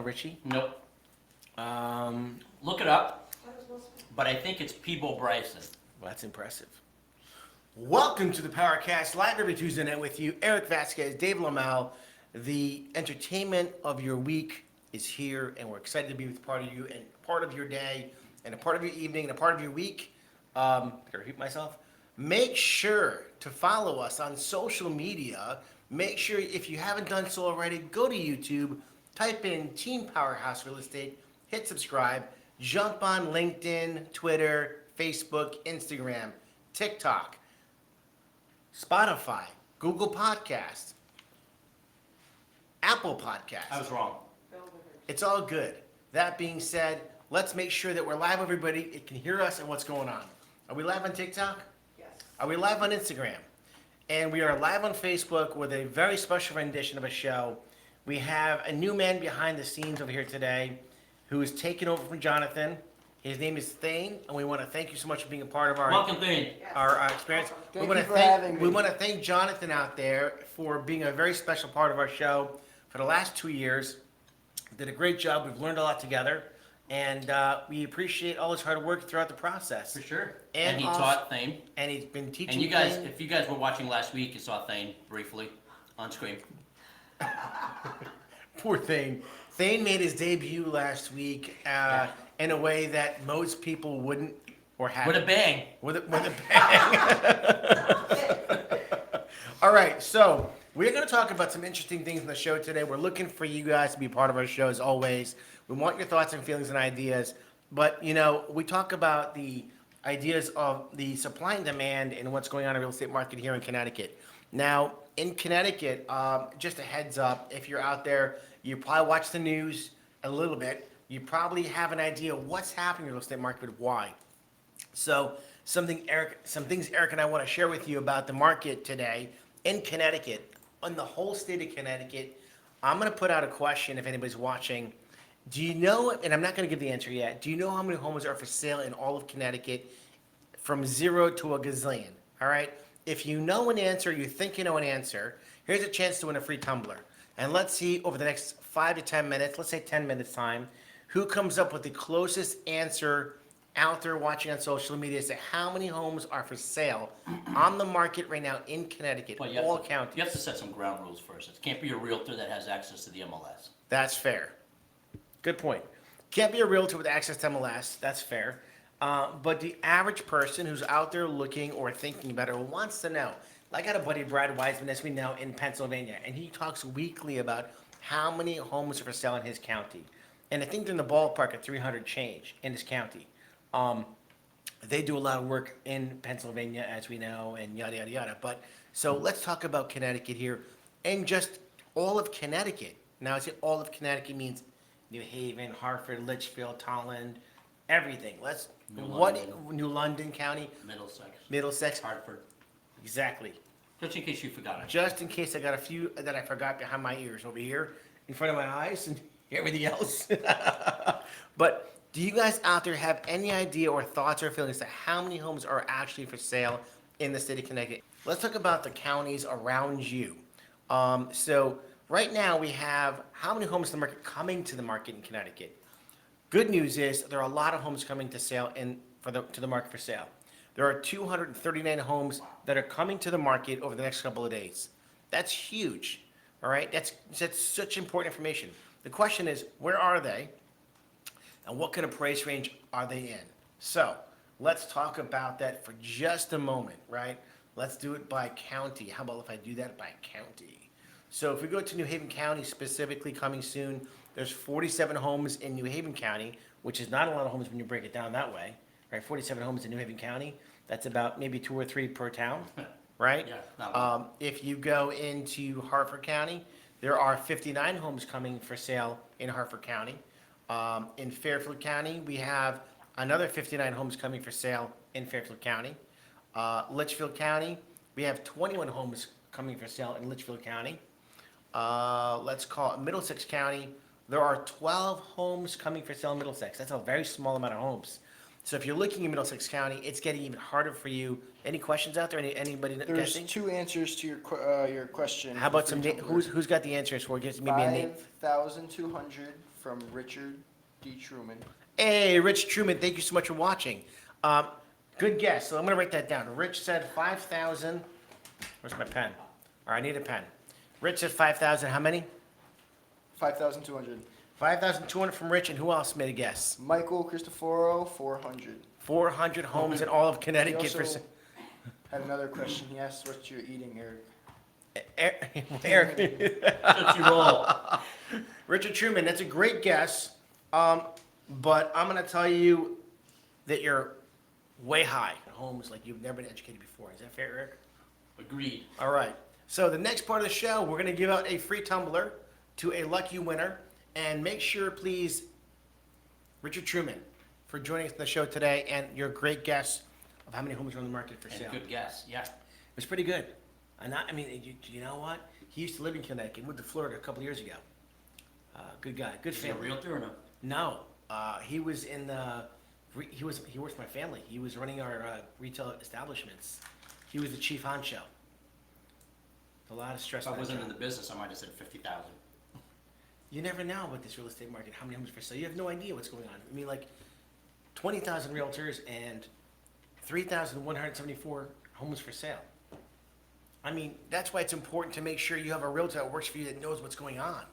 Richie? Nope. Um, Look it up. But I think it's Peeble Bryson. well, that's impressive. Welcome to the PowerCast, live every Tuesday night with you, Erik Vasquez, Dave Lemel. The entertainment of your week is here, and we're excited to be with part of you and part of your day, and a part of your evening, and a part of your week. I gotta repeat myself. Make sure to follow us on social media. Make sure, if you haven't done so already, go to YouTube, type in Team Powerhouse Real Estate, hit subscribe, jump on LinkedIn, Twitter, Facebook, Instagram, TikTok, Spotify, Google Podcasts, Apple Podcasts. I was wrong. It's all good. That being said, let's make sure that we're live, everybody. It can hear us and what's going on. Are we live on TikTok? Yes. Are we live on Instagram? And we are live on Facebook with a very special rendition of a show. We have a new man behind the scenes over here today who is taking over from Jonathan. His name is Thane, and we want to thank you so much for being a part of our Welcome, Thane. our experience. Thank want you to for having me. We want to thank Jonathan out there for being a very special part of our show for the last 2 years. Did a great job. We've learned a lot together, and we appreciate all his hard work throughout the process. For sure. And And he also- taught Thane. And he's been teaching. And you guys, Thane- if you guys were watching last week, you saw Thane briefly on screen. Poor Thane. Thane made his debut last week in a way that most people wouldn't or haven't. With a bang. With a bang. All right, so we're going to talk about some interesting things in the show today. We're looking for you guys to be part of our show as always. We want your thoughts and feelings and ideas. But, you know, we talk about the ideas of the supply and demand and what's going on in the real estate market here in Connecticut. Now, in Connecticut, just a heads up, if you're out there, you probably watch the news a little bit. You probably have an idea of what's happening in the real estate market, but why. So some things Erik and I want to share with you about the market today in Connecticut, on the whole state of Connecticut. I'm going to put out a question if anybody's watching. Do you know, and I'm not going to give the answer yet, do you know how many homes are for sale in all of Connecticut from 0 to a gazillion? All right? If you know an answer, you think you know an answer, here's a chance to win a free tumbler. And let's see over the next 5 to 10 minutes, let's say 10 minutes time, who comes up with the closest answer out there watching on social media as to how many homes are for sale on the market right now in Connecticut, Well, all counties. You have to set some ground rules first. It can't be a realtor that has access to the MLS. That's fair. Good point. Can't be a realtor with access to MLS. That's fair. But the average person who's out there looking or thinking about it or wants to know. I got a buddy, Brad Wiseman, as we know, in Pennsylvania, and he talks weekly about how many homes are for sale in his county. And I think they're in the ballpark at 300 change in his county. They do a lot of work in Pennsylvania, as we know, and yada, yada, yada. But so let's talk about Connecticut here and just all of Connecticut. Now, I say all of Connecticut means New Haven, Hartford, Litchfield, Tolland, everything. New London County, Middlesex, Hartford. exactly. Just in case you forgot it. Just in case I got a few that I forgot behind my ears over here, in front of my eyes, and everything else. But do you guys out there have any idea or thoughts or feelings to how many homes are actually for sale in the state of Connecticut? Let's talk about the counties around you. So right now we have how many homes to the market coming to the market in Connecticut? Good news is there are a lot of homes coming to sale to the market for sale. There are 239 homes that are coming to the market over the next couple of days. That's huge. All right, that's such important information. The question is, where are they, and what kind of price range are they in? So let's talk about that for just a moment, right? Let's do it by county. How about if I do that by county? So if we go to New Haven County specifically coming soon, there's 47 homes in New Haven County, which is not a lot of homes when you break it down that way, right? 47 homes in New Haven County. That's about maybe 2 or 3 per town, right? Yeah, not bad. If you go into Hartford County, there are 59 homes coming for sale in Hartford County. In Fairfield County, we have another 59 homes coming for sale in Fairfield County. Litchfield County, we have 21 homes coming for sale in Litchfield County. Let's call it Middlesex County. There are 12 homes coming for sale in Middlesex. That's a very small amount of homes. So if you're looking in Middlesex County, it's getting even harder for you. Any questions out there? Anybody There's guessing? 2 answers to your question. How about some who's got the answers for it? Gives maybe a name. 5,200 from Richard D. Truman. Hey, Rich Truman, thank you so much for watching. Good guess. So I'm going to write that down. Rich said 5,000. Where's my pen? All right, I need a pen. Rich said 5,000. How many? 5,200. 5,200 from Rich, and who else made a guess? Michael Cristoforo, 400. 400 homes in all of He Connecticut for. also had another question. He asked what you're eating, Eric. Eric. Tootsie Roll. Richard Truman, that's a great guess. But I'm going to tell you that you're way high in homes like you've never been educated before. Is that fair, Eric? Agreed. All right. So the next part of the show, we're going to give out a free tumbler to a lucky winner. And make sure, please, Richard Truman, for joining us on the show today and your great guess of how many homes are on the market for And sale. good guess, yeah. It was pretty good. And I mean, you know what? He used to live in Connecticut, moved to Florida a couple of years ago. Good guy, good Is he a family. realtor or no? No, he was in the. He worked for my family. He was running our retail establishments. He was the chief honcho. A lot of stress. If I on that wasn't job. in the business, I might have said 50,000. You never know about this real estate market. How many homes are for sale? You have no idea what's going on. I mean, like 20,000 realtors and 3,174 homes for sale. I mean, that's why it's important to make sure you have a realtor that works for you that knows what's going on.